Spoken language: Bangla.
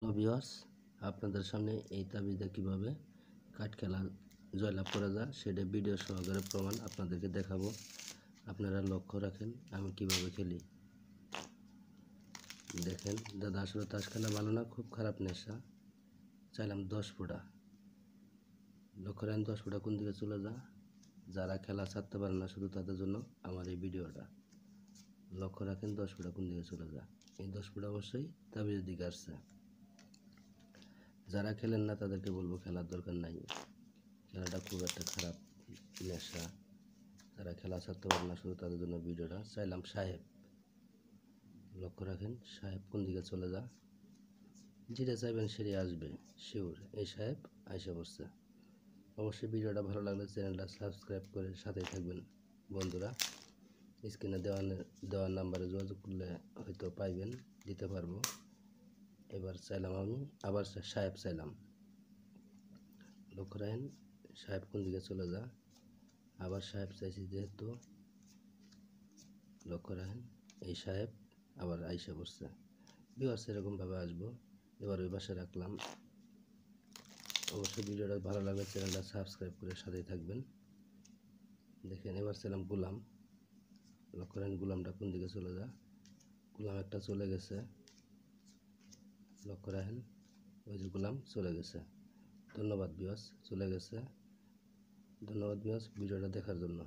হ্যালো ভিউয়ার্স, আপনাদের সামনে এই তাবিজটা কীভাবে কাঠ খেলা জয়লাভ করা যায় সেটা ভিডিও সহকারে প্রমাণ আপনাদেরকে দেখাবো। আপনারা লক্ষ্য রাখেন আমি কিভাবে খেলি। দেখেন দাদা, আসলে তাস খেলা ভালো না, খুব খারাপ নেশা। চাইলাম 10 ফুটা। লক্ষ্য রাখেন 10 ফুটা কোন দিকে চলে যা। যারা খেলা ছাড়তে পারে না শুধু তাদের জন্য আমার এই ভিডিওটা। লক্ষ্য রাখেন 10 ফুটা কোন দিকে চলে যা। এই 10 ফুটা অবশ্যই তাবিজের দিকে আসছে। যারা খেলেন না তাদেরকে বলবো খেলার দরকার নাই, খেলাটা খুব একটা খারাপ নেশা। যারা খেলা ছাড়তে পারে না শুধু তাদের জন্য ভিডিওটা। চাইলাম সাহেব। লক্ষ্য রাখেন সাহেব কোন দিকে চলে যা। যেটা চাইবেন সেটাই আসবে শিওর। এই সাহেব আইসা পড়ছে। অবশ্যই ভিডিওটা ভালো লাগলে চ্যানেলটা সাবস্ক্রাইব করে সাথেই থাকবেন বন্ধুরা। স্ক্রিনে দেওয়ার নাম্বারে যোগাযোগ করলে হয়তো পাইবেন, দিতে পারবো। এবার চাইলাম আমি আবার সাহেব চাইলাম। লক্ষ্য রাখেন সাহেব কোন দিকে চলে যা। আবার সাহেব চাইছি যেহেতু, লক্ষ্য রাখেন এই সাহেব আবার আইসা পড়ছে। ভিউয়ার্স এরকমভাবে আসবো। এবার ওই পাশে রাখলাম। অবশ্যই ভিডিওটা ভালো লাগলে চ্যানেলটা সাবস্ক্রাইব করে সাথেই থাকবেন। দেখেন এবার ছিলাম গোলাম। লক্ষ্য রাখেন গোলামটা কোন দিকে চলে যা। গোলাম একটা চলে গেছে। লক্ষ্য রাখেন ওই যে গোলাম চলে গেছে। ধন্যবাদ ভিউয়ার্স, চলে গেছে। ধন্যবাদ ভিউয়ার্স ভিডিওটা দেখার জন্য।